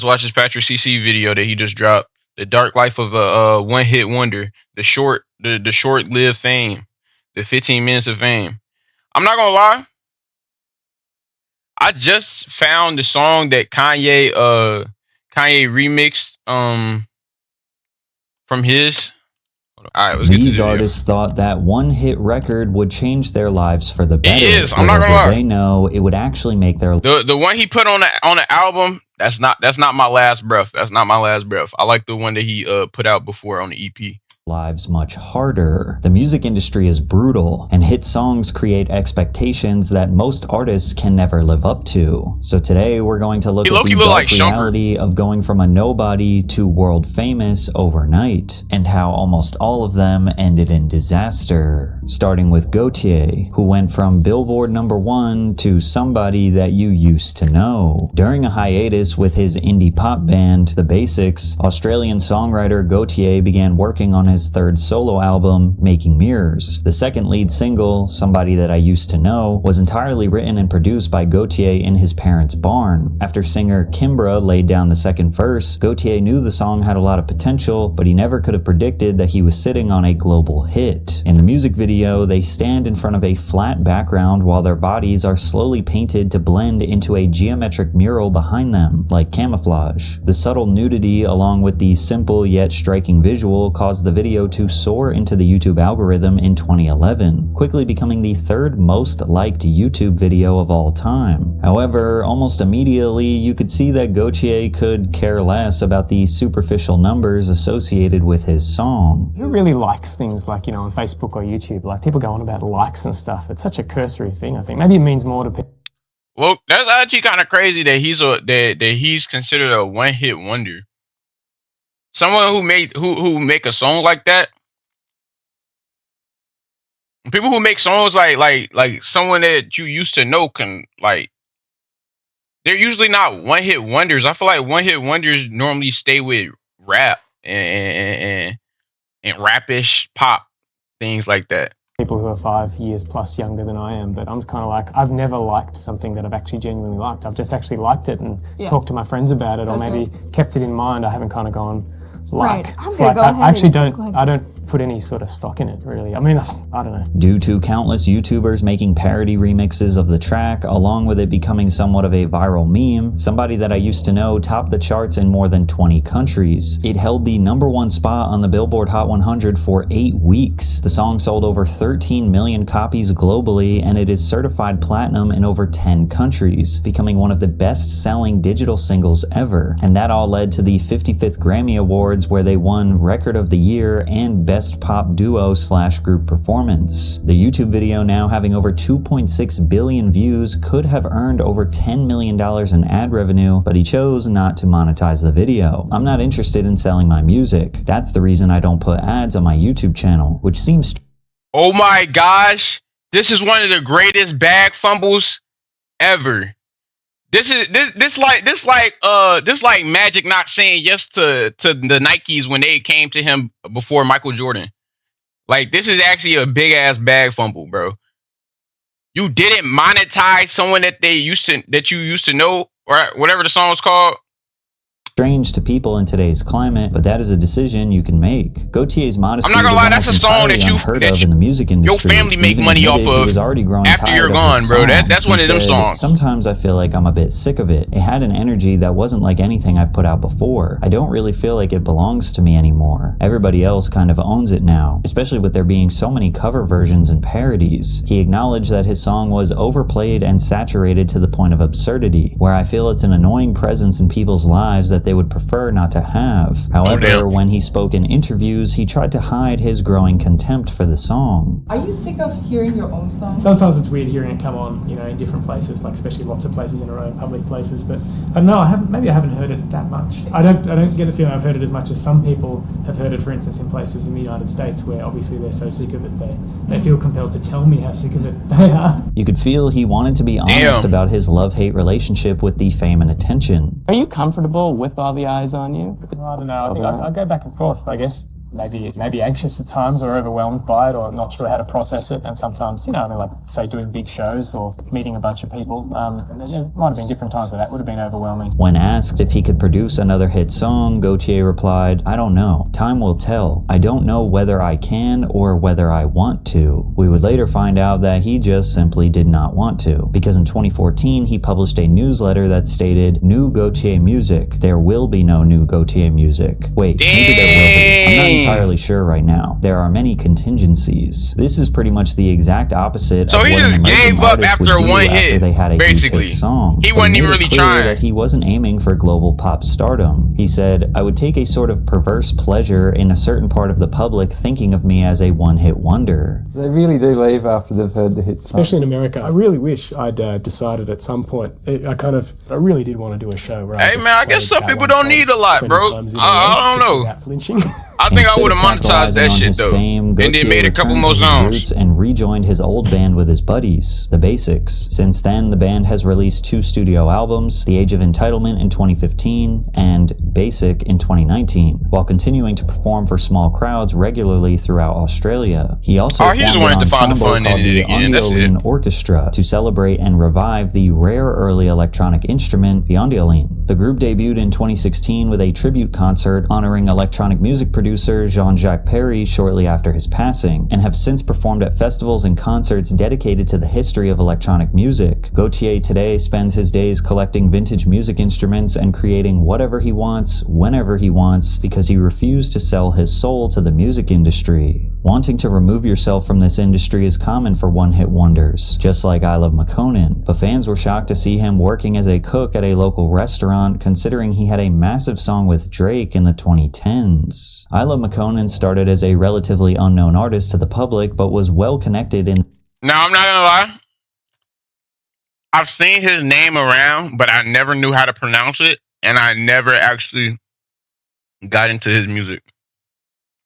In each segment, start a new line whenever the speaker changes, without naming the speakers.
watch this Patrick CC video that he just dropped. The Dark Life of a One-Hit Wonder. The short-lived fame. The 15 minutes of fame. I'm not gonna lie. I just found the song that Kanye remixed from his. Alright, let's get to
These
the video.
artists thought that one-hit record would change their lives for the better.
It is. I'm not gonna lie.
They know it would actually make their
the one he put on the album. That's not my last breath. That's not my last breath. I like the one that he put out before on the EP.
Lives much harder. The music industry is brutal, and hit songs create expectations that most artists can never live up to. So today we're going to look at the dark reality of going from a nobody to world famous overnight, and how almost all of them ended in disaster. Starting with Gaultier, who went from Billboard #1 to somebody that you used to know. During a hiatus with his indie pop band, The Basics, Australian songwriter Gaultier began working on his third solo album, Making Mirrors. The second lead single, Somebody That I Used to Know, was entirely written and produced by Gaultier in his parents' barn. After singer Kimbra laid down the second verse, Gaultier knew the song had a lot of potential, but he never could have predicted that he was sitting on a global hit. In the music video, they stand in front of a flat background while their bodies are slowly painted to blend into a geometric mural behind them, like camouflage. The subtle nudity, along with the simple yet striking visual, caused the video to soar into the YouTube algorithm in 2011, quickly becoming the third most liked YouTube video of all time. However, almost immediately you could see that Gaultier could care less about the superficial numbers associated with his song.
Who really likes things like, on Facebook or YouTube? Like, people go on about likes and stuff. It's such a cursory thing, I think. Maybe it means more to people.
Well, that's actually kind of crazy that he's considered a one-hit wonder. Someone who make a song like that. People who make songs like someone that you used to know can they're usually not one-hit wonders. I feel like one-hit wonders normally stay with rap and rapish pop, things like that.
People who are 5 years plus younger than I am, but I'm kind of like, I've never liked something that I've actually genuinely liked. I've just actually liked it and talked to my friends about it, or maybe kept it in mind. I haven't kind of gone like. It's like I actually don't put any sort of stock in it, really. I mean, I don't know.
Due to countless YouTubers making parody remixes of the track, along with it becoming somewhat of a viral meme, Somebody That I Used to Know topped the charts in more than 20 countries. It held the #1 spot on the Billboard Hot 100 for 8 weeks. The song sold over 13 million copies globally, and it is certified platinum in over 10 countries, becoming one of the best-selling digital singles ever. And that all led to the 55th Grammy Awards, where they won Record of the Year and Best Pop Duo/Group Performance. The YouTube video, now having over 2.6 billion views, could have earned over $10 million in ad revenue, but he chose not to monetize the video. I'm not interested in selling my music. That's the reason I don't put ads on my YouTube channel, which seems...
Oh my gosh, this is one of the greatest bag fumbles ever. This like Magic not saying yes to the Nikes when they came to him before Michael Jordan. Like, this is actually a big ass bag fumble, bro. You didn't monetize someone that you used to know, or whatever the song was called.
Strange to people in today's climate, but that is a decision you can make. Gaultier's modesty,
I'm not gonna lie, that's a song that
in the music industry.
Your family make money off of after you're gone, bro. That's one of them songs.
Sometimes I feel like I'm a bit sick of it. It had an energy that wasn't like anything I've put out before. I don't really feel like it belongs to me anymore. Everybody else kind of owns it now, especially with there being so many cover versions and parodies. He acknowledged that his song was overplayed and saturated to the point of absurdity, where I feel it's an annoying presence in people's lives that they would prefer not to have. However, when he spoke in interviews, he tried to hide his growing contempt for the song.
Are you sick of hearing your own song?
Sometimes it's weird hearing it come on, in different places, like especially lots of places in a row, public places, but I don't know, maybe I haven't heard it that much. I don't get the feeling I've heard it as much as some people have heard it, for instance, in places in the United States where obviously they're so sick of it, they feel compelled to tell me how sick of it they are.
You could feel he wanted to be honest about his love-hate relationship with the fame and attention.
Are you comfortable with all the eyes on you?
I don't know, I think I go back and forth, I guess. maybe anxious at times or overwhelmed by it or not sure how to process it. And sometimes, I mean, like, say, doing big shows or meeting a bunch of people, and there might have been different times where that would have been overwhelming.
When asked if he could produce another hit song, Gaultier replied, "I don't know. Time will tell. I don't know whether I can or whether I want to." We would later find out that he just simply did not want to, because in 2014 he published a newsletter that stated, "New Gaultier music. There will be no new Gaultier music." Wait, maybe there will be. I'm not entirely sure right now. There are many contingencies. This is pretty much the exact opposite
so
of
he
what
just
an
gave up after one hit.
they had a
basically,
hit song.
he wasn't even really trying.
That he wasn't aiming for global pop stardom. He said, "I would take a sort of perverse pleasure in a certain part of the public thinking of me as a one-hit wonder."
They really do leave after they've heard the hit song.
Especially in America. I really wish I'd decided at some point. I really did want to do a show where
hey man, I guess some people don't need a lot, bro. I don't know.
Flinching.
I think I would have monetized that shit though,
fame,
and then made a couple more songs
and rejoined his old band with his buddies, the Basics. Since then, the band has released 2 studio albums, The Age of Entitlement in 2015 and Basic in 2019, while continuing to perform for small crowds regularly throughout Australia. He also formed an ensemble called the Ondiolene Orchestra to celebrate and revive the rare early electronic instrument, the ondiolene. The group debuted in 2016 with a tribute concert honoring electronic music producer Jean-Jacques Perry shortly after his passing, and have since performed at festivals and concerts dedicated to the history of electronic music. Gaultier today spends his days collecting vintage music instruments and creating whatever he wants, whenever he wants, because he refused to sell his soul to the music industry. Wanting to remove yourself from this industry is common for one-hit wonders, just like I Love McConan, but fans were shocked to see him working as a cook at a local restaurant, considering he had a massive song with Drake in the 2010s. I Love McConan started as a relatively unknown artist to the public, but was well connected in...
Now, I'm not gonna lie. I've seen his name around, but I never knew how to pronounce it, and I never actually got into his music.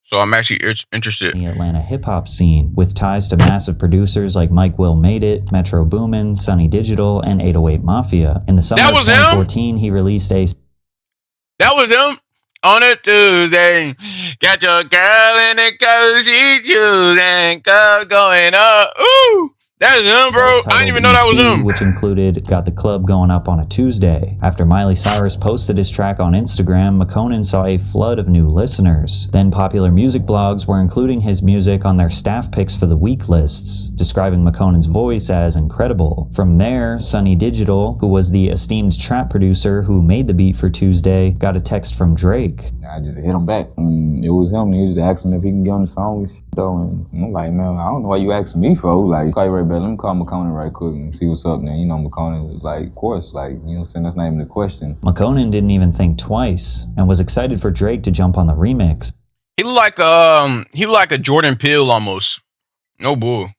So I'm actually interested.
The Atlanta hip-hop scene, with ties to massive producers like Mike Will Made It, Metro Boomin, Sunny Digital, and 808 Mafia. In the summer of 2014, he released a...
That was him? On a Tuesday, got your girl in the coat, she choosing, club going up. Ooh! That's him, bro. I didn't even know that was him.
Which included Got the Club Going Up on a Tuesday. After Miley Cyrus posted his track on Instagram, McConan saw a flood of new listeners. Then popular music blogs were including his music on their staff picks for the week lists, describing McConan's voice as incredible. From there, Sunny Digital, who was the esteemed trap producer who made the beat for Tuesday, got a text from Drake.
I just hit him back. It was him. He was just asking if he can get on the song with shit, though. And I'm like, man, I don't know why you asking me for. Like, okay, right, let me call McConan right quick and see what's up. Then, McConan was like, of course, like, that's not even the question.
McConan didn't even think twice and was excited for Drake to jump on the remix.
He looked like a Jordan Peele almost. No bull.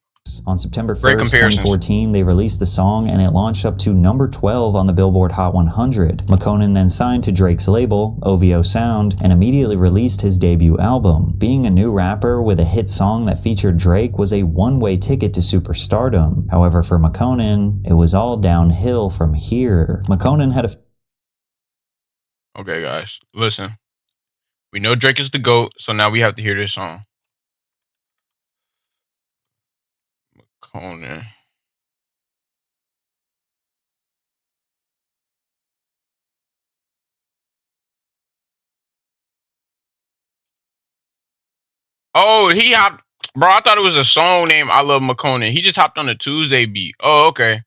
On September 1st, 2014, they released the song and it launched up to number 12 on the Billboard Hot 100. McConan then signed to Drake's label, OVO Sound, and immediately released his debut album. Being a new rapper with a hit song that featured Drake was a one-way ticket to superstardom. However, for McConan, it was all downhill from here. McConan had a...
Okay, guys, listen. We know Drake is the GOAT, so now we have to hear this song. McConan. Oh, he hopped. Bro, I thought it was a song named I Love McConan. He just hopped on the Tuesday beat. Oh, okay.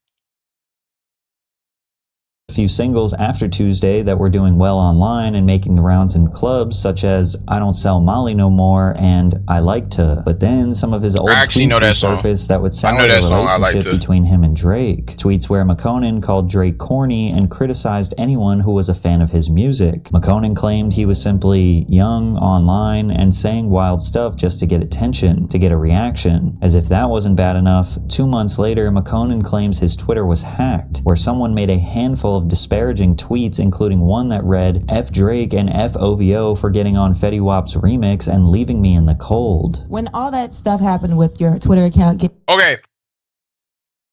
Few singles after Tuesday that were doing well online and making the rounds in clubs, such as I Don't Sell Molly No More and I Like To. But then some of his old tweets resurfaced that would sour the relationship between him and Drake. Tweets where McConan called Drake corny and criticized anyone who was a fan of his music. McConan claimed he was simply young, online, and saying wild stuff just to get attention, to get a reaction. As if that wasn't bad enough, 2 months later, McConan claims his Twitter was hacked, where someone made a handful of disparaging tweets, including one that read, F Drake and F OVO for getting on Fetty Wap's remix and leaving me in the cold.
When all that stuff happened with your Twitter account...
Okay.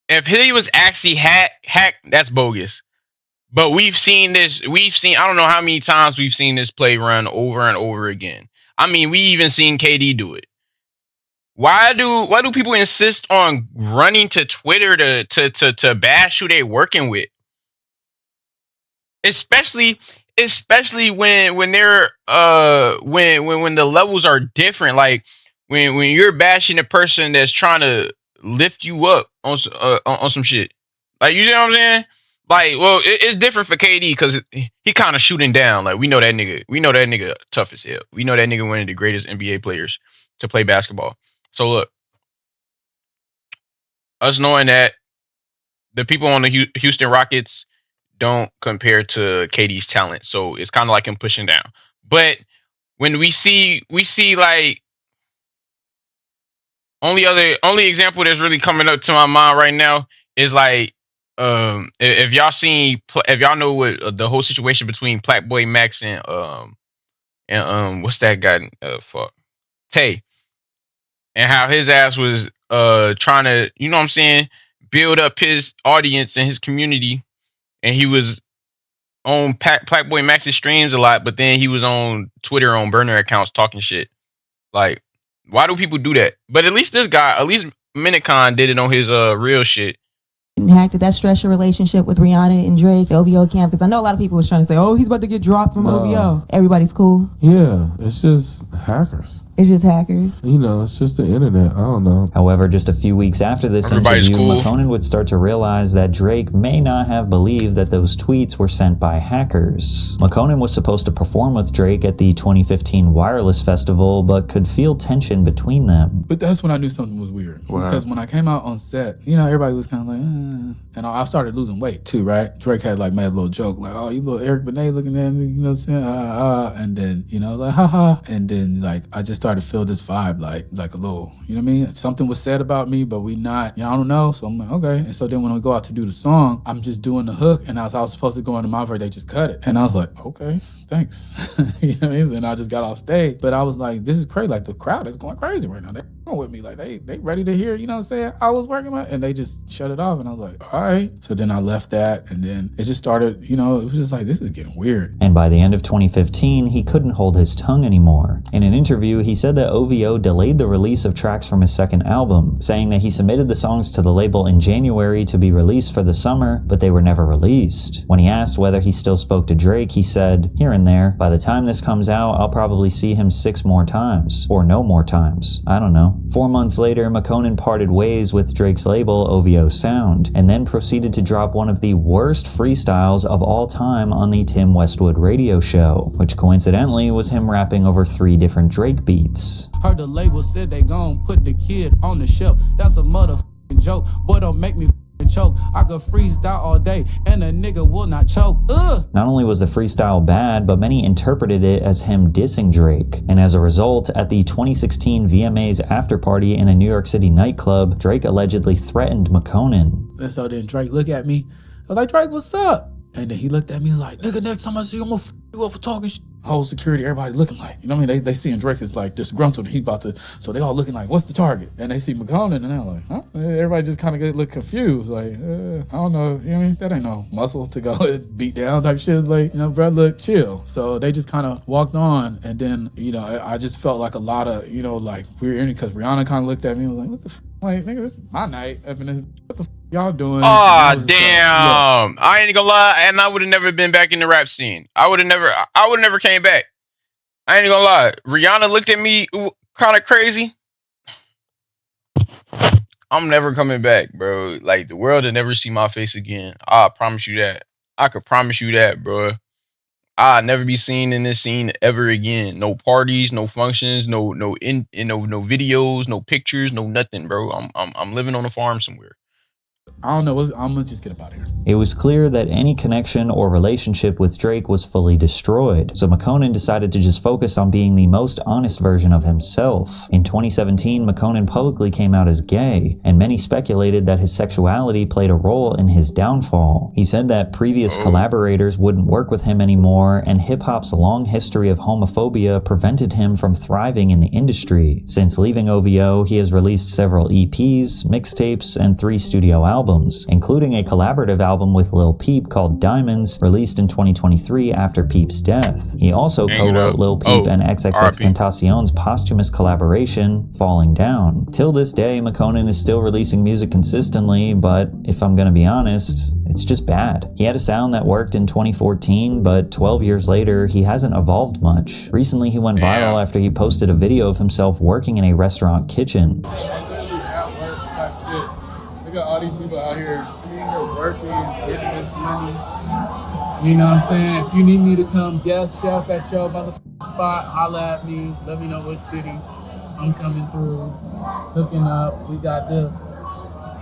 If he was actually hacked, that's bogus. But we've seen, I don't know how many times we've seen this play run over and over again. I mean, we even seen KD do it. Why do people insist on running to Twitter to bash who they working with? Especially when they're when the levels are different. Like when you're bashing a person that's trying to lift you up on some shit. Like, you know what I'm saying? Like, well, it's different for KD because he kind of shooting down. Like, we know that nigga tough as hell. We know that nigga one of the greatest NBA players to play basketball. So look, us knowing that the people on the Houston Rockets don't compare to KD's talent, so it's kind of like him pushing down. But when we see like only example that's really coming up to my mind right now is like if y'all know what the whole situation between Blackboy Max and what's that guy Tay, and how his ass was trying to, you know what I'm saying, build up his audience and his community, and he was on Blackboy Max's streams a lot, but then he was on Twitter on burner accounts talking shit. Like, why do people do that? But at least this guy, at least Minicon did it on his real shit.
Hack, did that stress your relationship with Rihanna and Drake, OVO camp? Because I know a lot of people was trying to say, oh, he's about to get dropped from OVO. Everybody's cool.
Yeah, it's just hackers.
It's just hackers.
You know, it's just the internet. I don't know.
However, just a few weeks after this interview, McConan would start to realize that Drake may not have believed that those tweets were sent by hackers. McConan was supposed to perform with Drake at the 2015 Wireless Festival, but could feel tension between them.
But that's when I knew something was weird. Because when I came out on set, you know, everybody was kind of like, and I started losing weight too, right? Drake had like made a little joke, like, oh, you little Eric Benet looking at me, you know what I'm saying? And then, you know, like, haha. And then, like, I just started to feel this vibe, like a little, you know what I mean? Something was said about me, but we not, you know, I don't know. So I'm like, okay. And so then when we go out to do the song, I'm just doing the hook, and I was supposed to go into my verse, they just cut it. And I was like, okay, thanks. You know what I mean? And I just got off stage. But I was like, this is crazy. Like, the crowd is going crazy right now. They're going with me. Like, they ready to hear, you know what I'm saying? I was working on it, and they just shut it off. And I was like, all right. So then I left that, and then it just started, you know, it was just like, this is getting weird.
And by the end of 2015, he couldn't hold his tongue anymore. In an interview, he said that OVO delayed the release of tracks from his second album, saying that he submitted the songs to the label in January to be released for the summer, but they were never released. When he asked whether he still spoke to Drake, he said, here and there, by the time this comes out, I'll probably see him 6 more times. Or no more times. I don't know. 4 months later, McConan parted ways with Drake's label, OVO Sound, and then proceeded to drop one of the worst freestyles of all time on the Tim Westwood radio show, which coincidentally was him rapping over 3 different Drake beats.
Heard the label said they gon' put the kid on the shelf. That's a motherfucking joke. Boy, don't make me choke. I could freestyle all day and a nigga will not choke.
Not only was the freestyle bad, but many interpreted it as him dissing Drake. And as a result, at the 2016 VMAs after party in a New York City nightclub, Drake allegedly threatened McConan.
And so then Drake looked at me. I was like, Drake, what's up? And then he looked at me like, nigga, next time I see you, I'm gonna f you up for talking shit. Whole security, everybody looking like, you know what I mean? They seeing Drake is like disgruntled. He about to, so they all looking like, what's the target? And they see McConan and they're like, huh? Everybody just kind of look confused. Like, I don't know. You know what I mean? That ain't no muscle to go and beat down type shit. Like, you know, bro, look, chill. So they just kind of walked on. And then, you know, I just felt like a lot of, you know, like weird, because Rihanna kind of looked at me and was like, what the f? Like, nigga, this is my night up in this. What the f y'all doing?
Oh, damn. I ain't gonna lie. And I would have never been back in the rap scene. I would have never came back. I ain't gonna lie. Rihanna looked at me kind of crazy. I'm never coming back, bro. Like, the world will never see my face again. I promise you that. I could promise you that, bro. I'll never be seen in this scene ever again. No parties, no functions, no videos, no pictures, no nothing, bro. I'm living on a farm somewhere.
I don't know. I'm gonna just get up out of here.
It was clear that any connection or relationship with Drake was fully destroyed, so McConan decided to just focus on being the most honest version of himself. In 2017, McConan publicly came out as gay, and many speculated that his sexuality played a role in his downfall. He said that previous collaborators wouldn't work with him anymore, and hip-hop's long history of homophobia prevented him from thriving in the industry. Since leaving OVO, he has released several EPs, mixtapes, and 3 studio albums. albums, including a collaborative album with Lil Peep called Diamonds, released in 2023 after Peep's death. He also co-wrote Lil Peep and XXXTentacion's posthumous collaboration, Falling Down. Till this day, Makonnen is still releasing music consistently, but if I'm gonna be honest, it's just bad. He had a sound that worked in 2014, but 12 years later, he hasn't evolved much. Recently, he went viral after he posted a video of himself working in a restaurant kitchen.
Look at all these people out here working, getting this money. You know what I'm saying? If you need me to come guest chef at your motherfucking spot, holla at me. Let me know what city I'm coming through, hooking up. We got the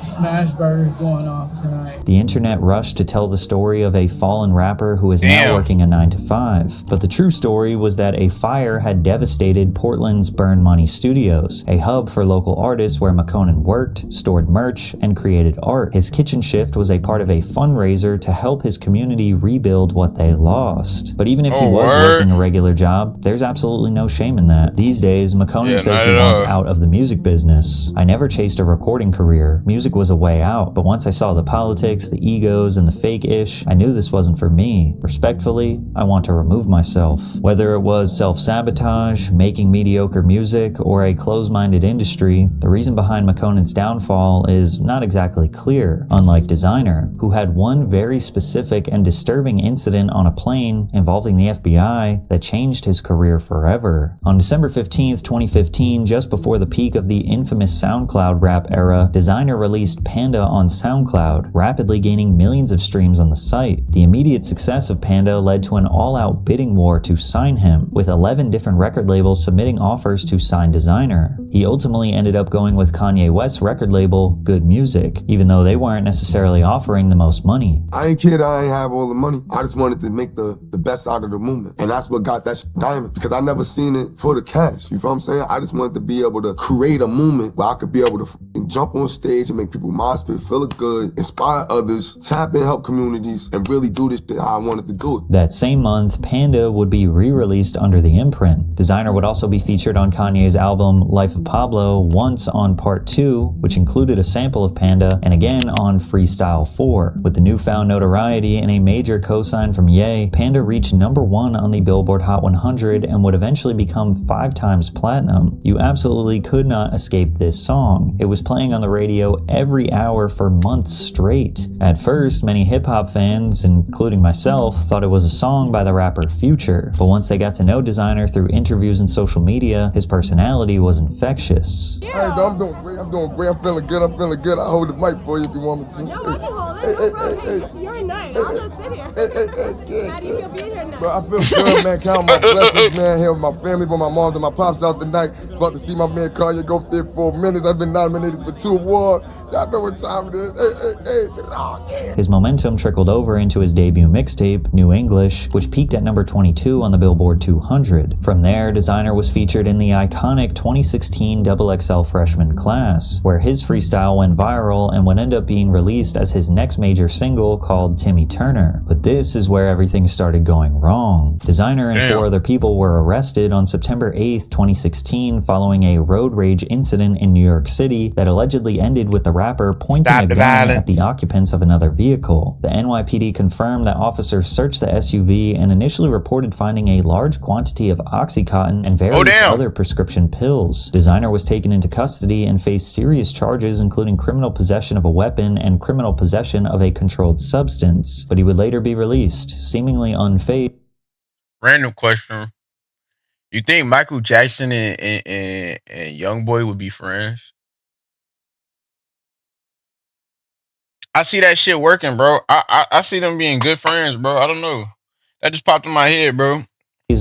smash burgers going off tonight.
The internet rushed to tell the story of a fallen rapper who is now working a 9-to-5. But the true story was that a fire had devastated Portland's Burn Money Studios, a hub for local artists where Makonnen worked, stored merch, and created art. His kitchen shift was a part of a fundraiser to help his community rebuild what they lost. But even if he was working a regular job, there's absolutely no shame in that. These days, Makonnen says he wants out of the music business. I never chased a recording career. Music was a way out, but once I saw the politics, the egos, and the fake-ish, I knew this wasn't for me. Respectfully, I want to remove myself. Whether it was self-sabotage, making mediocre music, or a closed-minded industry, the reason behind Makonnen's downfall is not exactly clear, unlike Designer, who had one very specific and disturbing incident on a plane involving the FBI that changed his career forever. On December 15th, 2015, just before the peak of the infamous SoundCloud rap era, Designer released Panda on SoundCloud, rapidly gaining millions of streams on the site. The immediate success of Panda led to an all-out bidding war to sign him, with 11 different record labels submitting offers to sign Designer. He ultimately ended up going with Kanye West's record label, Good Music, even though they weren't necessarily offering the most money.
I ain't kid, I ain't have all the money. I just wanted to make the best out of the movement. And that's what got that diamond, because I never seen it for the cash. You feel what I'm saying? I just wanted to be able to create a movement where I could be able to jump on stage and make people mosh pit, feel good, inspire others, tap in, help communities, and really do this shit how I wanted to do it.
That same month, Panda would be re-released under the imprint. Designer would also be featured on Kanye's album Life of Pablo, once on Part 2, which included a sample of Panda, and again on Freestyle 4. With the newfound notoriety and a major cosign from Ye, Panda reached #1 on the Billboard Hot 100 and would eventually become 5 times platinum. You absolutely could not escape this song. It was playing on the radio every hour for months straight. At first, many hip-hop fans, including myself, thought it was a song by the rapper Future, but once they got to know Designer through interviews and social media, his personality was infectious.
Hey, I'm doing great, I'm feeling good, I'll hold the mic for you if you want me to.
No, I can hold it, no problem. It's your night, I'll just sit here. How do you feel being here now?
Bro, I feel good, man, count my blessings, man, here with my family, with my moms and my pops out tonight. About to see my man Kanye go there for minutes. I've been nominated for 2 awards. Y'all know what time it is.
His momentum trickled over into his debut mixtape, New English, which peaked at number 22 on the Billboard 200. From there, Designer was featured in the iconic 2016 XXL freshman class, where his freestyle went viral and would end up being released as his next major single called Timmy Turner. But this is where everything started going wrong. Designer and 4 other people were arrested on September 8th, 2016, following a road rage incident in New York City that allegedly ended with the rapper pointing a gun at the occupants of another vehicle. The NYPD confirmed that officers searched the SUV and initially reported finding a large quantity of Oxycontin and various other prescription pills. Designer was taken into custody and faced serious charges, including criminal possession of a weapon and criminal possession of a controlled substance, but he would later be released, seemingly unfazed.
Random question. You think Michael Jackson and YoungBoy would be friends? I see that shit working, bro. I see them being good friends, bro. I don't know. That just popped in my head, bro.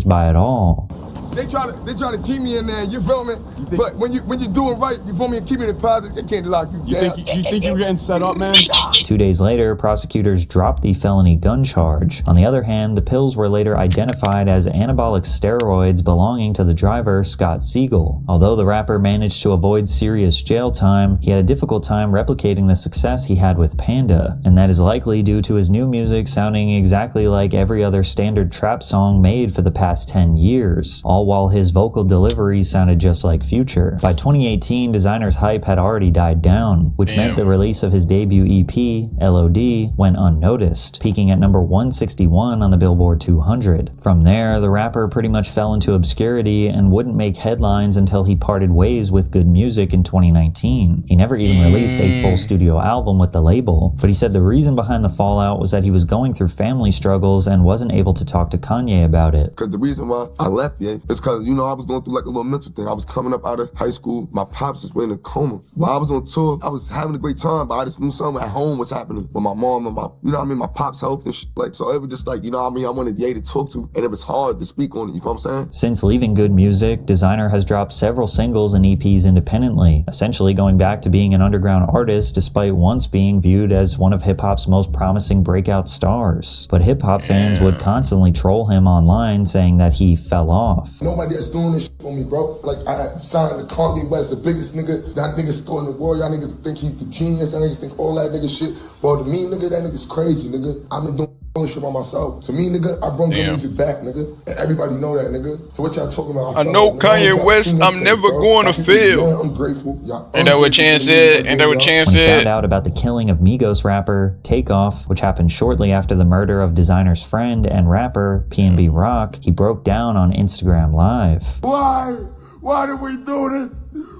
By it all.
They try to keep me in there, you feel me? But when you do it right, you feel me, and keep it positive, they can't lock you down.
You think you're getting set up, man?
2 days later, prosecutors dropped the felony gun charge. On the other hand, the pills were later identified as anabolic steroids belonging to the driver, Scott Siegel. Although the rapper managed to avoid serious jail time, he had a difficult time replicating the success he had with Panda, and that is likely due to his new music sounding exactly like every other standard trap song made for the past 10 years, all all while his vocal delivery sounded just like Future. By 2018, Designer's hype had already died down, which meant the release of his debut EP, LOD, went unnoticed, peaking at number 161 on the Billboard 200. From there, the rapper pretty much fell into obscurity and wouldn't make headlines until he parted ways with Good Music in 2019. He never even released a full studio album with the label, but he said the reason behind the fallout was that he was going through family struggles and wasn't able to talk to Kanye about it.
Because the reason why I left, is because, I was going through like a little mental thing. I was coming up out of high school. My pops just went in a coma. While I was on tour, I was having a great time, but I just knew something at home was happening with my mom and my pop's health and shit. Like, so it was just like, I wanted Ye to talk to, and it was hard to speak on it, you know what I'm saying?
Since leaving Good Music, Designer has dropped several singles and EPs independently, essentially going back to being an underground artist despite once being viewed as one of hip-hop's most promising breakout stars. But hip-hop fans would constantly troll him online, saying that he fell off.
Nobody that's doing this shit for me, bro. Like, I signed to Kanye West, the biggest nigga. That nigga scoring the world. Y'all niggas think he's the genius. Y'all niggas think all that nigga shit. Bro, to me, nigga, that nigga's crazy, nigga. I've been doing shit by myself. To me, nigga, I brought good music back, nigga. And everybody know that, nigga. So what y'all talking about?
I know Kanye West, I'm never going to fail.
I'm grateful.
Ain't that what Chance said? Ain't that what Chance
When he
said?
found out about the killing of Migos rapper Takeoff, which happened shortly after the murder of Designer's friend and rapper PNB Rock, he broke down on Instagram Live.
Why? Why do we do this?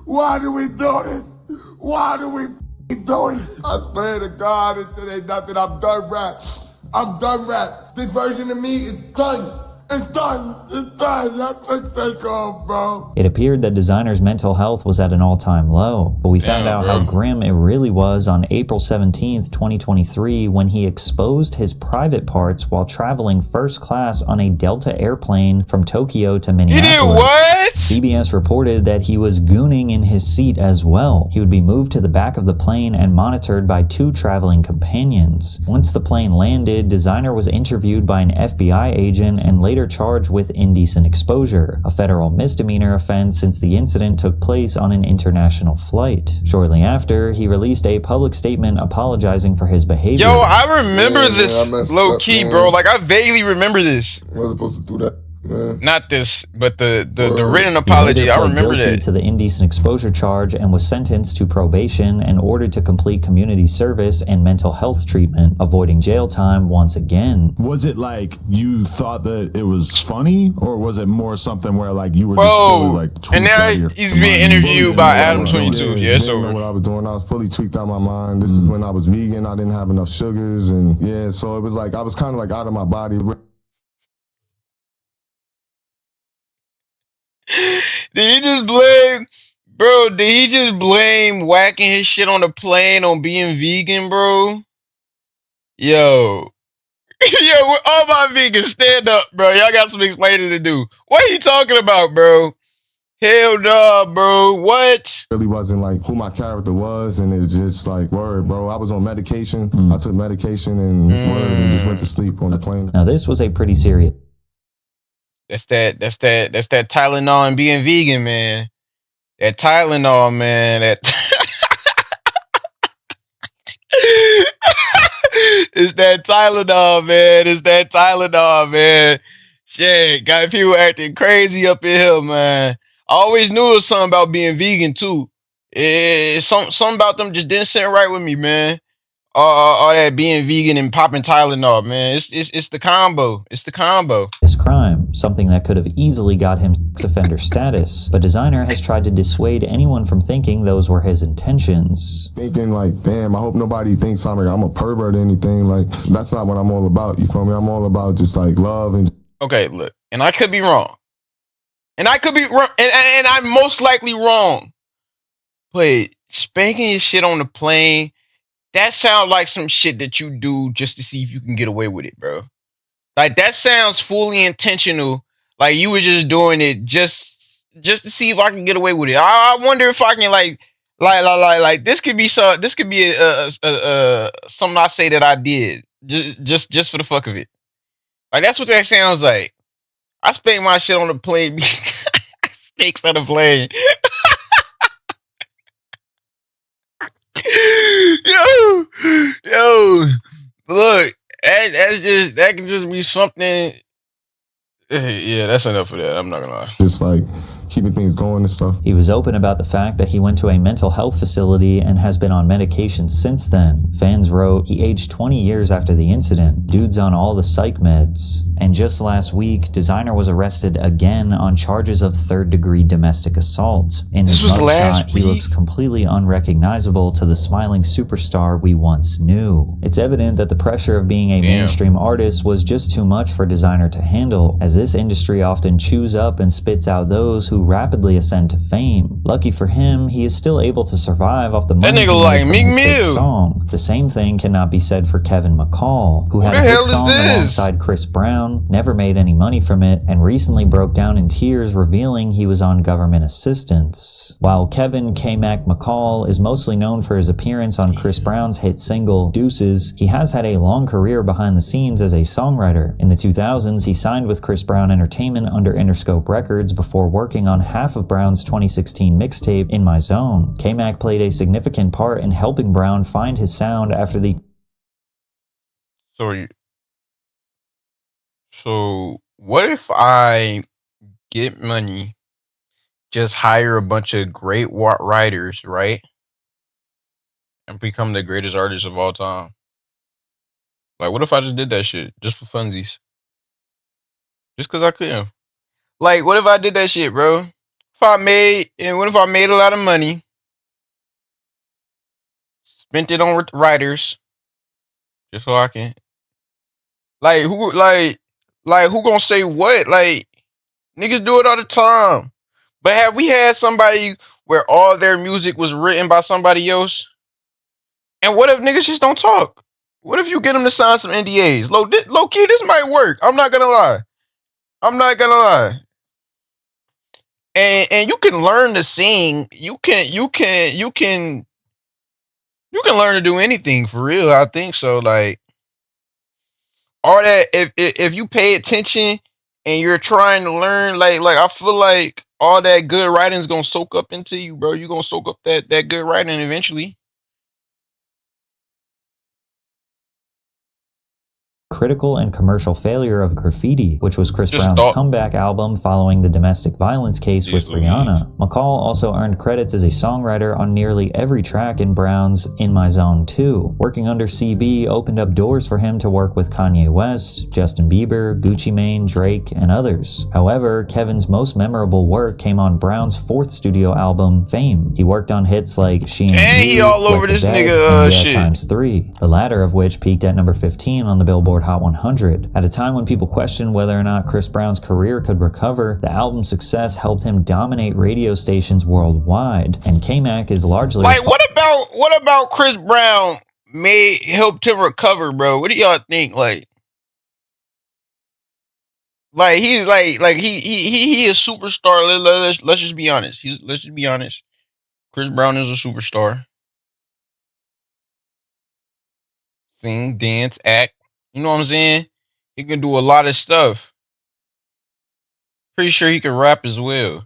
Why do we do this? Why do we do it? I swear to God, this shit ain't nothing. I'm done rap. I'm done rap. This version of me is done. It's done. It's done. That's a Takeoff, bro.
It appeared that Designer's mental health was at an all-time low, but we found out how grim it really was on April 17th, 2023, when he exposed his private parts while traveling first class on a Delta airplane from Tokyo to Minneapolis.
He did what?
CBS reported that he was gooning in his seat as well. He would be moved to the back of the plane and monitored by 2 traveling companions. Once the plane landed, Designer was interviewed by an FBI agent and later charged with indecent exposure, a federal misdemeanor offense since the incident took place on an international flight. Shortly after, he released a public statement apologizing for his behavior.
Yo, I remember this low key, bro. Like, I vaguely remember this.
I was supposed to do that.
Not this, but the written apology. I remember
guilty
that.
to the indecent exposure charge and was sentenced to probation and ordered to complete community service and mental health treatment, avoiding jail time once again.
Was it like you thought that it was funny, or was it more something where like you were
Bro,
just fully like tweaked
and now
out of your
he's being
mind?
interviewed by Adam 22. Yeah, it's
know
over.
what I was doing. I was fully tweaked out of my mind. This is when I was vegan. I didn't have enough sugars, and yeah, so it was like I was kind of like out of my body.
Did he just blame, bro? Did he just blame whacking his shit on the plane on being vegan, bro? Yo, yo, all my vegans, stand up, bro. Y'all got some explaining to do. What are you talking about, bro? Hell no, bro. What?
Really wasn't like who my character was, and it's just like word, bro. I was on medication. I took medication and word, and just went to sleep on the plane.
Now this was a pretty serious.
That's that Tylenol and being vegan, man. That Tylenol, man. That it's that Tylenol, man. It's that Tylenol, man. Shit, got people acting crazy up in here, man. I always knew it was something about being vegan too. Something about them just didn't sit right with me, man. All that being vegan and popping Tylenol, man. It's the combo. It's the combo.
This crime, something that could have easily got him sex offender status, but Designer has tried to dissuade anyone from thinking those were his intentions.
Thinking like, damn, I hope nobody thinks I'm a pervert or anything. Like, that's not what I'm all about. You feel me? I'm all about just like love and.
Okay, look, and I could be wrong, and I'm most likely wrong. But spanking your shit on the plane. That sounds like some shit that you do just to see if you can get away with it, bro. Like, that sounds fully intentional. Like, you were just doing it just to see if I can get away with it. I wonder if I can like this could be something I say that I did just for the fuck of it. Like, that's what that sounds like. I spank my shit on the plane. Snakes on the plane. Yo, look, that can just be something Yeah, that's enough of that. I'm not gonna lie.
Just like keeping things going and stuff.
He was open about the fact that he went to a mental health facility and has been on medication since then. Fans wrote, he aged 20 years after the incident. Dude's on all the psych meds. And just last week, Designer was arrested again on charges of third-degree domestic assault. In his mugshot, he looks completely unrecognizable to the smiling superstar we once knew. It's evident that the pressure of being a mainstream artist was just too much for Designer to handle, as this industry often chews up and spits out those who rapidly ascend to fame. Lucky for him, he is still able to survive off the money he made from his hit song. The same thing cannot be said for Kevin McCall, who had a hit song alongside Chris Brown, never made any money from it, and recently broke down in tears revealing he was on government assistance. While Kevin K-Mac McCall is mostly known for his appearance on Chris Brown's hit single, Deuces, he has had a long career behind the scenes as a songwriter. In the 2000s, he signed with Chris Brown Entertainment under Interscope Records before working on half of Brown's 2016 mixtape, In My Zone. K-Mac played a significant part in helping Brown find his sound after the...
So what if I get money, just hire a bunch of great writers, right? And become the greatest artist of all time? Like, what if I just did that shit just for funsies? Just because I could. Like, what if I did that shit, bro? What if I made a lot of money, spent it on writers, just so I can, who gonna say what? Like, niggas do it all the time. But have we had somebody where all their music was written by somebody else? And what if niggas just don't talk? What if you get them to sign some NDAs? Low key, this might work. I'm not gonna lie. And you can learn to sing. You can learn to do anything for real. I think so. Like, all that, if you pay attention and you're trying to learn, like I feel like all that good writing is gonna soak up into you, bro. You're gonna soak up that good writing eventually.
critical and commercial failure of Graffiti, which was Chris Brown's comeback album following the domestic violence case with Rihanna. McCall also earned credits as a songwriter on nearly every track in Brown's In My Zone 2. Working under CB opened up doors for him to work with Kanye West, Justin Bieber, Gucci Mane, Drake, and others. However, Kevin's most memorable work came on Brown's fourth studio album, Fame. He worked on hits like She and You,
he all over this nigga shit.
×3, the latter of which peaked at number 15 on the Billboard Hot 100. At a time when people questioned whether or not Chris Brown's career could recover, the album's success helped him dominate radio stations worldwide, and K-Mac is largely
like, what about Chris Brown helped him recover, bro? What do y'all think? Like he's he a superstar. Let's just be honest. Let's just be honest. Chris Brown is a superstar. Sing, dance, act. You know what I'm saying? He can do a lot of stuff. Pretty sure he can rap as well.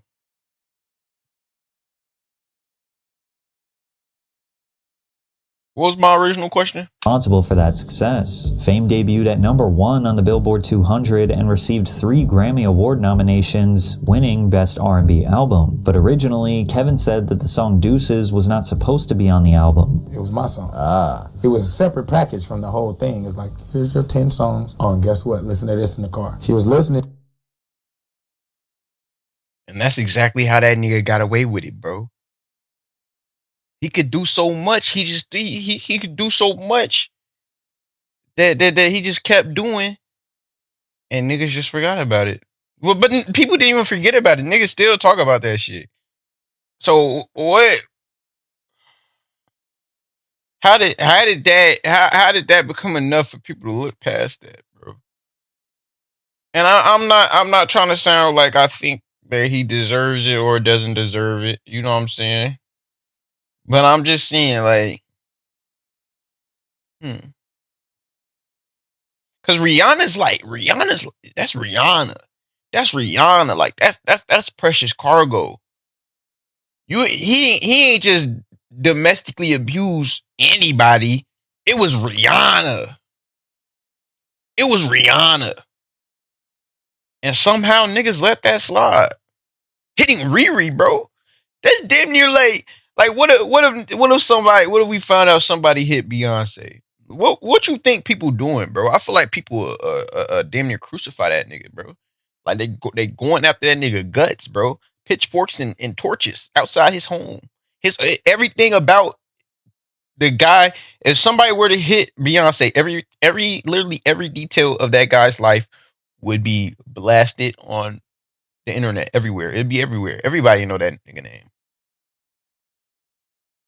What was my original question?
Responsible for that success. Fame debuted at number 1 on the Billboard 200 and received 3 Grammy Award nominations, winning Best R&B Album. But originally, Kevin said that the song Deuces was not supposed to be on the album.
It was my song. It was a separate package from the whole thing. It's like, here's your 10 songs. Oh, and guess what? Listen to this in the car. He was listening.
And that's exactly how that nigga got away with it, bro. He could do so much. He could do so much that he just kept doing, and niggas just forgot about it. Well, but people didn't even forget about it. Niggas still talk about that shit. So what? How did that become enough for people to look past that, bro? And I'm not trying to sound like I think that he deserves it or doesn't deserve it. You know what I'm saying? But I'm just saying, like, because Rihanna's that's Rihanna. That's Rihanna. Like, that's precious cargo. He ain't just domestically abused anybody. It was Rihanna. And somehow niggas let that slide. Hitting Riri, bro. That's damn near like what if we found out somebody hit Beyonce? What you think people doing, bro? I feel like people damn near crucify that nigga, bro. Like they going after that nigga guts, bro. Pitchforks and torches outside his home. His everything about the guy. If somebody were to hit Beyonce, literally every detail of that guy's life would be blasted on the internet everywhere. It'd be everywhere. Everybody know that nigga name.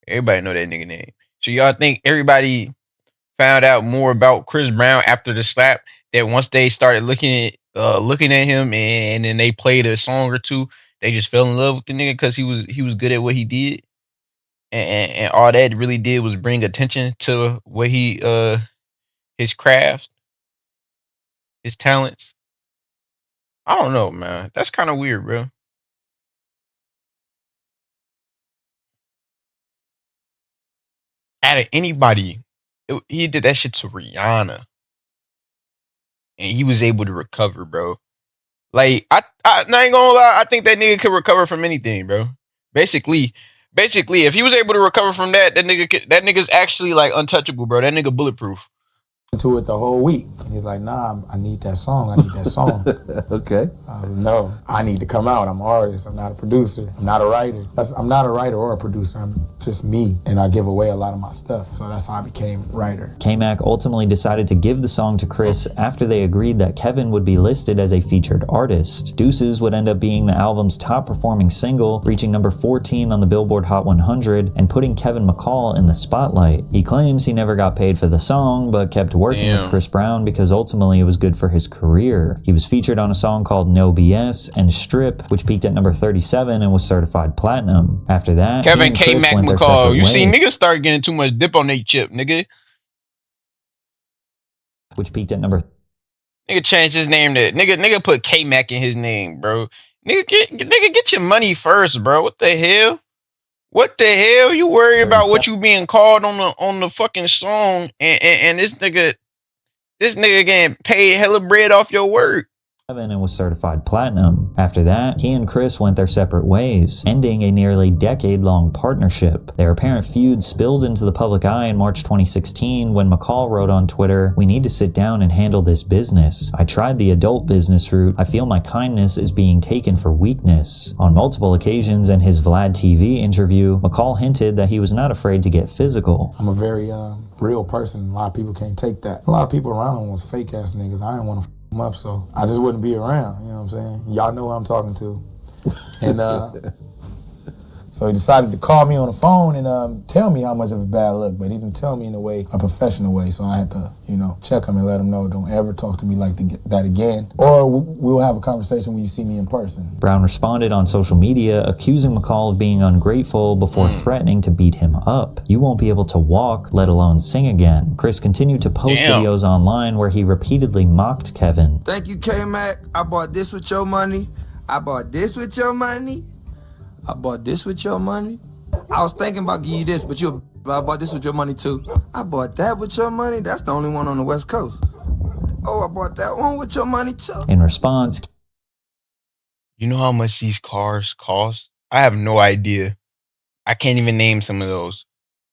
Everybody know that nigga name. So y'all think everybody found out more about Chris Brown after the slap? That once they started looking at him and then they played a song or two, they just fell in love with the nigga because he was good at what he did, and all that really did was bring attention to what he his craft, his talents. I don't know, man. That's kind of weird, bro. Out of anybody, he did that shit to Rihanna, and he was able to recover, bro. Like I ain't gonna lie, I think that nigga could recover from anything, bro. Basically, if he was able to recover from that nigga's actually like untouchable, bro. That nigga bulletproof.
To it the whole week. He's like, nah, I need that song. I need that song.
Okay.
No, I need to come out. I'm an artist. I'm not a producer. I'm not a writer. I'm not a writer or a producer. I'm just me. And I give away a lot of my stuff. So that's how I became writer.
K-Mac ultimately decided to give the song to Chris after they agreed that Kevin would be listed as a featured artist. Deuces would end up being the album's top performing single, reaching number 14 on the Billboard Hot 100 and putting Kevin McCall in the spotlight. He claims he never got paid for the song, but kept working with Chris Brown because ultimately it was good for his career. He was featured on a song called No BS and Strip, which peaked at number 37 and was certified platinum. After that,
Kevin K-Mac McCall. You see, niggas start getting too much dip on their chip, nigga.
Which peaked at number.
Nigga changed his name to nigga put K-Mac in his name, bro. Nigga get your money first, bro. What the hell? What the hell? You worried about what you being called on the fucking song, and this nigga getting paid hella bread off your work.
And was certified platinum. After that, he and Chris went their separate ways, ending a nearly decade-long partnership. Their apparent feud spilled into the public eye in March 2016 when McCall wrote on Twitter, "We need to sit down and handle this business. I tried the adult business route. I feel my kindness is being taken for weakness." On multiple occasions in his Vlad TV interview, McCall hinted that he was not afraid to get physical.
I'm a very real person. A lot of people can't take that. A lot of people around him was fake-ass niggas. I didn't want to them up, so I just wouldn't be around, you know what I'm saying? Y'all know who I'm talking to. And so he decided to call me on the phone and tell me how much of a bad look, but he didn't tell me in a professional way, so I had to, check him and let him know, don't ever talk to me like that again, or we'll have a conversation when you see me in person.
Brown responded on social media, accusing McCall of being ungrateful before threatening to beat him up. "You won't be able to walk, let alone sing again." Chris continued to post videos online where he repeatedly mocked Kevin.
"Thank you, K-Mac. I bought this with your money. I bought this with your money. I bought this with your money. I was thinking about giving you this, but I bought this with your money too. I bought that with your money. That's the only one on the West Coast. Oh, I bought that one with your money too."
In response,
you know how much these cars cost? I have no idea. I can't even name some of those.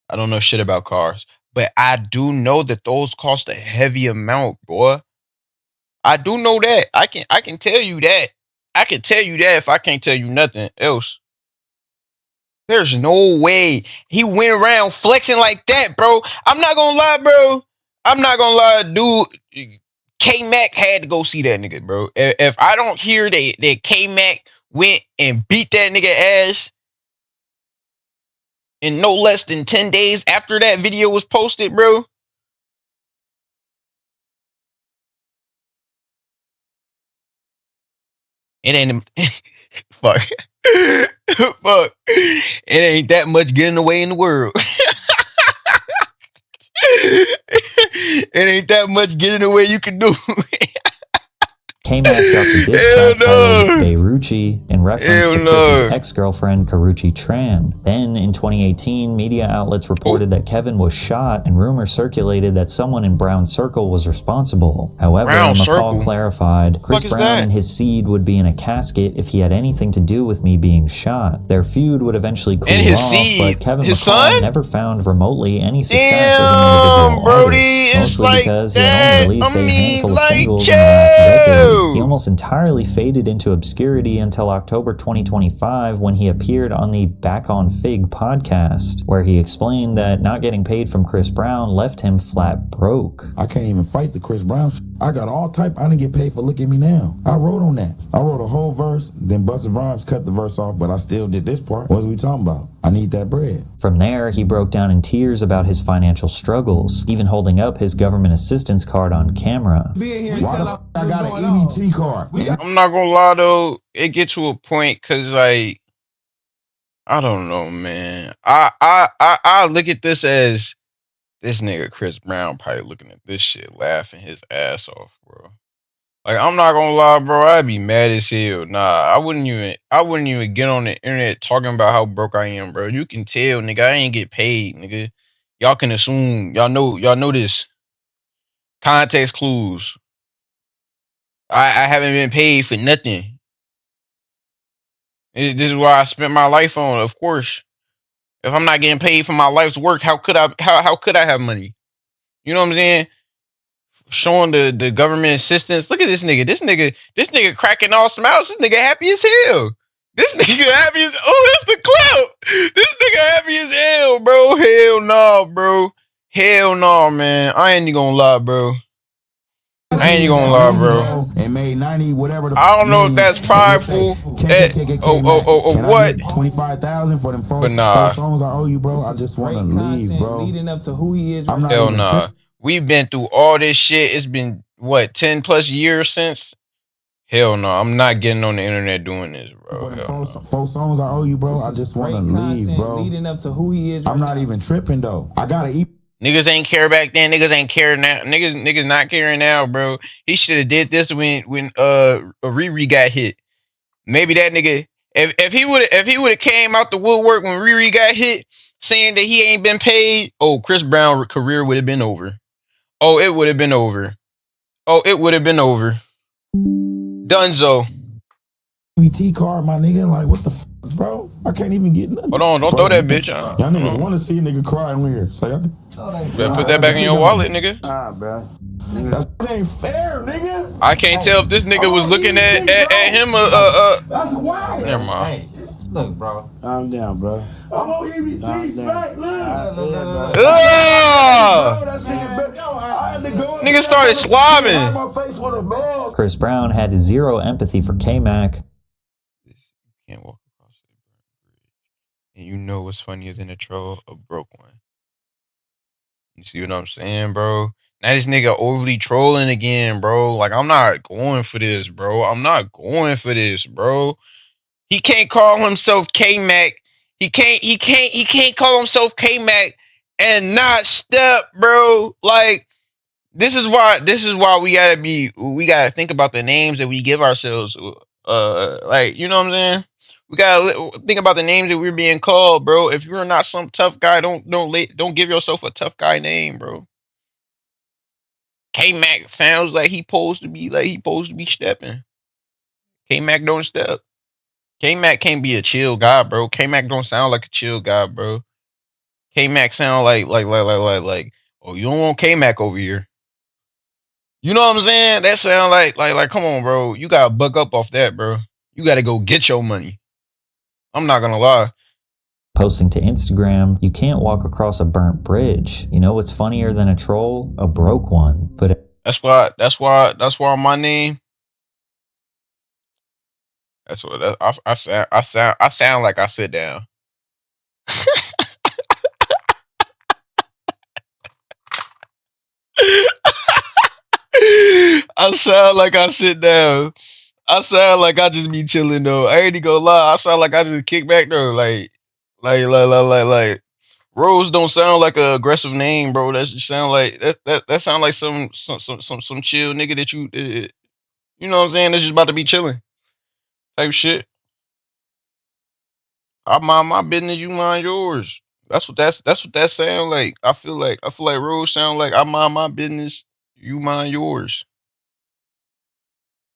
I don't know shit about cars, but I do know that those cost a heavy amount, boy. I do know that. I can tell you that. I can tell you that if I can't tell you nothing else. There's no way he went around flexing like that, bro. I'm not gonna lie, bro. I'm not gonna lie, dude. K-Mac had to go see that nigga, bro. If I don't hear that K-Mac went and beat that nigga ass in no less than 10 days after that video was posted, bro. It ain't fuck. Fuck. It ain't that much getting away in the world. It ain't that much getting away you can do.
K-Mac dropped a diss track titled Beirucci in reference to Chris's ex-girlfriend Karrueche Tran. Then, in 2018, media outlets reported that Kevin was shot, and rumors circulated that someone in Brown's circle was responsible. However, McCall clarified, Chris Brown and his seed would be in a casket if he had anything to do with me being shot. Their feud would eventually cool off, but Kevin McCall never found remotely any success as an individual artist, mostly because he had only released a handful of singles in the last decade. He almost entirely faded into obscurity until October 2025 when he appeared on the Back on Fig podcast, where he explained that not getting paid from Chris Brown left him flat broke.
I can't even fight the Chris Brown I got all type. I didn't get paid for Look at Me Now. I wrote on that. I wrote a whole verse, then Busta Rhymes cut the verse off, but I still did this part. What was we talking about? I need that bread.
From there, he broke down in tears about his financial struggles, even holding up his government assistance card on camera.
Why I got an EBT card?
I'm not gonna lie though, it gets to a point because like, I don't know, man. I look at this as this nigga Chris Brown probably looking at this shit laughing his ass off, bro. Like, I'm not gonna lie, bro, I'd be mad as hell. Nah, I wouldn't even get on the internet talking about how broke I am, bro. You can tell, nigga, I ain't get paid, nigga. Y'all can assume, y'all know this. Context clues. I haven't been paid for nothing. This is what I spent my life on, of course. If I'm not getting paid for my life's work, how could I have money? You know what I'm saying? Showing the government assistance. Look at this nigga. This nigga cracking all smiles. This nigga happy as hell. This nigga happy as that's the clout. This nigga happy as hell, bro. Hell no, bro. Hell no, man. I ain't even gonna lie, bro. I ain't even gonna lie, bro.
And made 90 whatever.
I don't know if that's prideful. What?
25,000 for them four songs I owe you, bro. I just want to leave, bro.
Leading up to who he is.
Hell nah. We've been through all this shit. It's been what 10 plus years since. Hell no, I'm not getting on the internet doing this, bro.
For the four songs I owe you, bro. I just want to leave, bro.
Leading up to who he is.
I'm not even tripping though. I gotta eat.
Niggas ain't care back then. Niggas ain't care now. Niggas not caring now, bro. He should have did this when Riri got hit. Maybe that nigga, if he would have came out the woodwork when Riri got hit, saying that he ain't been paid, Chris Brown's career would have been over. It would have been over. It would have been over. Dunzo.
EBT card, my nigga. Like, what the bro? I can't even get nothing.
Hold on, don't throw that bitch on.
Y'all niggas want to see a nigga cry in here. So
better put that back in your wallet, nigga.
Nah, bro. That ain't fair, nigga.
I can't tell if this nigga was looking at him.
That's wild.
Never mind.
Hey, look, bro.
Calm down, bro. I'm on EBT back.
Nigga started slobbing.
Chris Brown had zero empathy for K-Mac.
Can't walk across the bridge. And you know what's funnier than a troll? A broke one. You see what I'm saying, bro? Now this nigga overly trolling again, bro. Like, I'm not going for this, bro. I'm not going for this, bro. He can't call himself K-Mac. He can't call himself K-Mac and not step, bro. Like, this is why we gotta think about the names that we give ourselves. Like, you know what I'm saying? We gotta think about the names that we're being called, bro. If you're not some tough guy, don't give yourself a tough guy name, bro. K-Mac sounds like he supposed to be stepping. K-Mac don't step. K-Mac can't be a chill guy, bro. K-Mac don't sound like a chill guy, bro. K-Mac sound like, oh, you don't want K-Mac over here. You know what I'm saying? That sound like, come on, bro. You gotta buck up off that, bro. You gotta go get your money. I'm not gonna lie.
Posting to Instagram, you can't walk across a burnt bridge. You know what's funnier than a troll? A broke one. But
that's why my name. That's what I sound like I sit down. I sound like I sit down. I sound like I just be chilling though. I ain't gonna lie. I sound like I just kick back though. Like Rose don't sound like an aggressive name, bro. That just sound like that sound like some chill nigga that you You know what I'm saying? That's just about to be chilling type shit. I mind my business, you mind yours. That's what that sound like. I feel like Rose sound like I mind my business, you mind yours.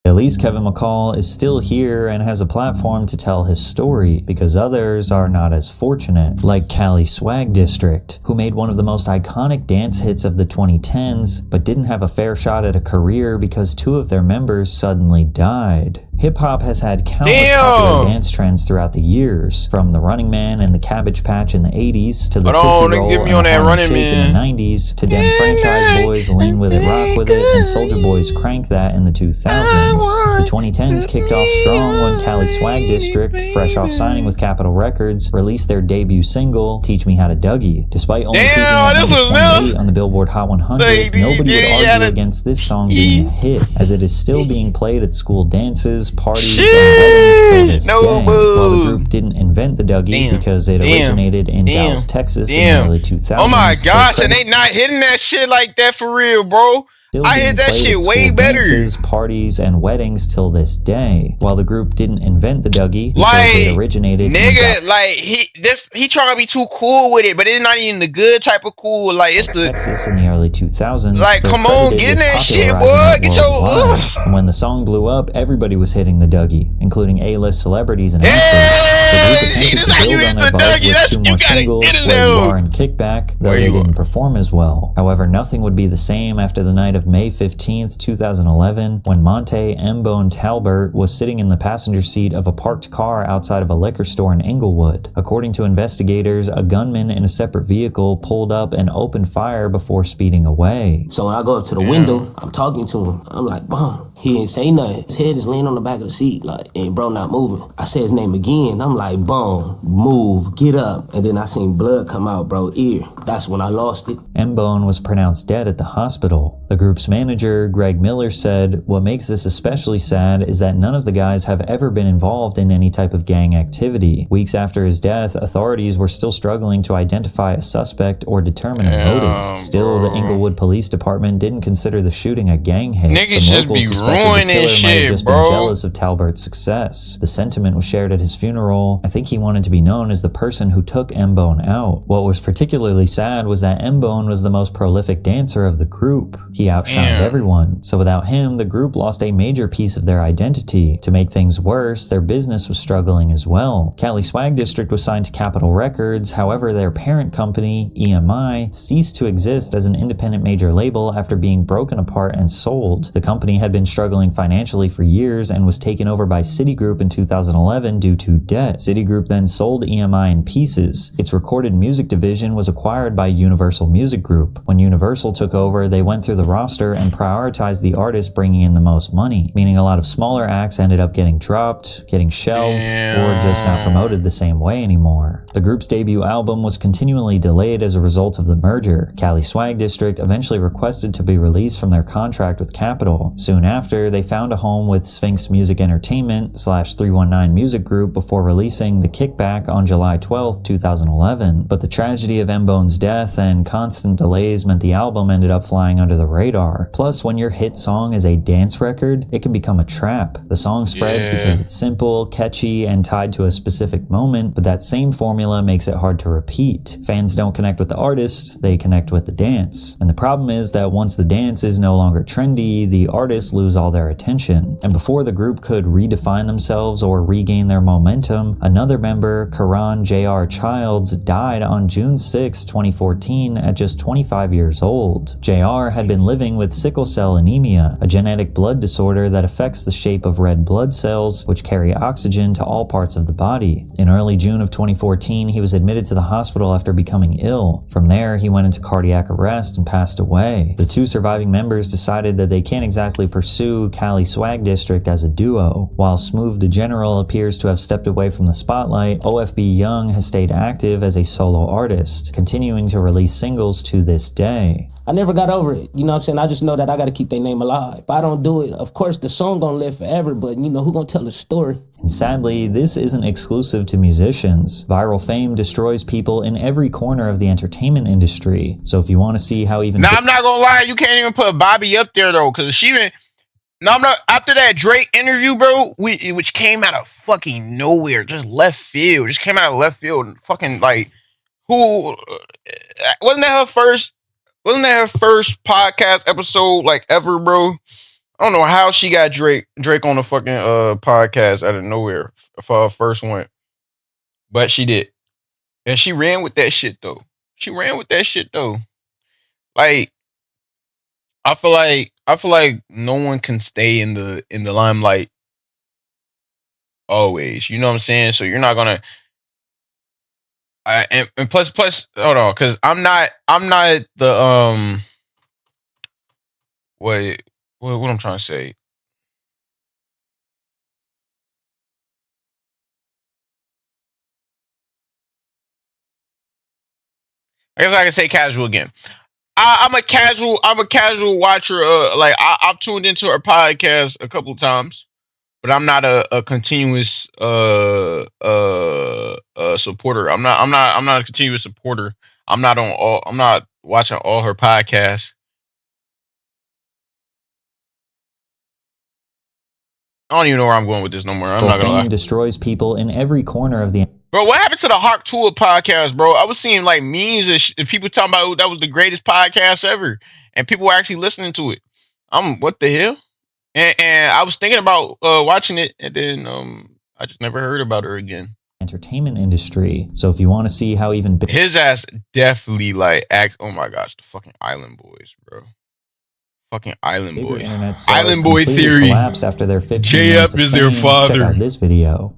At least Kevin McCall is still here and has a platform to tell his story, because others are not as fortunate, like Cali Swag District, who made one of the most iconic dance hits of the 2010s, but didn't have a fair shot at a career because 2 of their members suddenly died. Hip-hop has had countless popular dance trends throughout the years, from the Running Man and the Cabbage Patch in the 80s, to the Tootsie Roll and the Harlem Shake in the 90s, to Dem Franchise Boys' Lean With It, Rock With It, and Soulja Boy's Crank That in the 2000s. The 2010s kicked off strong when Cali Swag District, fresh off signing with Capitol Records, released their debut single, Teach Me How to Dougie. Despite only peaking at number 28 on the Billboard Hot 100, nobody would argue against this song being a hit, as it is still being played at school dances, parties, and weddings till this day. While the group didn't invent the Dougie because it originated in Dallas, Texas in the early 2000s.
Oh my gosh, and they not hitting that shit like that for real, bro. I hit that shit way better.
Dances, parties, and weddings till this day. While the group didn't invent the Dougie because it originated
nigga, like he trying to be too cool with it, but it's not even the good type of cool. Like it's the
Texas in the early 2000s.
Like, come on, get in that shit, boy. Get your
And when the song blew up, everybody was hitting the Dougie, including A-list celebrities and athletes. The group attempted to build on their buzz with 2 more singles, Where You Are and Kickback, though they didn't perform as well. However, nothing would be the same after the night of May 15th, 2011, when Monte M-Bone Talbert was sitting in the passenger seat of a parked car outside of a liquor store in Inglewood. According to investigators, a gunman in a separate vehicle pulled up and opened fire before speeding away.
So when I go up to the window, I'm talking to him. I'm like, boom. He ain't say nothing. His head is laying on the back of the seat, like, and bro not moving. I say his name again. I'm like, boom, move, get up. And then I seen blood come out, bro, ear. That's when I lost it.
M-Bone was pronounced dead at the hospital. The group's manager, Greg Miller, said, "What makes this especially sad is that none of the guys have ever been involved in any type of gang activity. Weeks after his death, authorities were still struggling to identify a suspect or determine a motive. Still, the Inglewood Police Department didn't consider the shooting a gang hit.
Niggas
Some
just
locals
be
suspected the
ruining
killer might
shit,
have just
bro.
been jealous of Talbert's success. The sentiment was shared at his funeral. I think he wanted to be known as the person who took M-Bone out. What was particularly sad was that M-Bone was the most prolific dancer of the group. He outshined everyone. So without him, the group lost a major piece of their identity. To make things worse, their business was struggling as well. Cali Swag District was signed to Capitol Records. However, their parent company, EMI, ceased to exist as an independent major label after being broken apart and sold. The company had been struggling financially for years and was taken over by Citigroup in 2011 due to debt. Citigroup then sold EMI in pieces. Its recorded music division was acquired by Universal Music Group. When Universal took over, they went through the roster and prioritized the artists bringing in the most money, meaning a lot of smaller acts ended up getting dropped, getting shelved, or just not promoted the same way anymore. The group's debut album was continually delayed as a result of the merger. Cali Swag District eventually requested to be released from their contract with Capitol. Soon after, they found a home with Sphinx Music Entertainment / 319 Music Group before releasing The Kickback on July 12, 2011. But the tragedy of M-Bone's death and constant delays meant the album ended up flying under the radar. Plus, when your hit song is a dance record, it can become a trap. The song spreads because it's simple, catchy, and tied to a specific moment, but that same formula makes it hard to repeat. Fans don't connect with the artists, they connect with the dance. And the problem is that once the dance is no longer trendy, the artists lose all their attention. And before the group could redefine themselves or regain their momentum, another member, Karan J.R. Childs, died on June 6, 2014 at just 25 years old. J.R. had been living with sickle cell anemia, a genetic blood disorder that affects the shape of red blood cells, which carry oxygen to all parts of the body. In early June of 2014, he was admitted to the hospital after becoming ill. From there, he went into cardiac arrest and passed away. The 2 surviving members decided that they can't exactly pursue Cali Swag District as a duo. While Smooth the General appears to have stepped away from the spotlight, OFB Young has stayed active as a solo artist, continuing to release singles to this day.
I never got over it. You know what I'm saying? I just know that I got to keep their name alive. If I don't do it, of course, the song gonna live forever, but you know, who gonna tell the story?
And sadly, this isn't exclusive to musicians. Viral fame destroys people in every corner of the entertainment industry. So if you want to see how even...
Now, I'm not gonna lie, you can't even put Bobby up there, though, because she been... No, I'm not. After that Drake interview, bro, which came out of fucking nowhere, just left field, just came out of left field, and fucking like, who wasn't that her first? Wasn't that her first podcast episode like ever, bro? I don't know how she got Drake on the fucking podcast out of nowhere for her first one, but she did, and she ran with that shit though. Like I feel like no one can stay in the limelight always. You know what I'm saying? So you're not gonna. And plus hold on, because I'm not the what I'm trying to say. I guess I can say casual again. I'm a casual watcher. Like I've tuned into her podcast a couple of times, but I'm not a continuous supporter. I'm not a continuous supporter. I'm not watching all her podcasts. I don't even know where I'm going with this no more. I'm not gonna lie.
Fame destroys people in every corner of the.
Bro, what happened to the Hawk Tour podcast, bro? I was seeing like memes and people talking about that was the greatest podcast ever, and people were actually listening to it. What the hell? And I was thinking about watching it, and then I just never heard about her again.
Entertainment industry. So if you want to see how even
his ass definitely like act. Oh my gosh, the fucking Island Boys, bro. Fucking Island Boys.
Internet
Island Boy theory.
Collapsed after their 15
J-Up is their father.
Check out this video.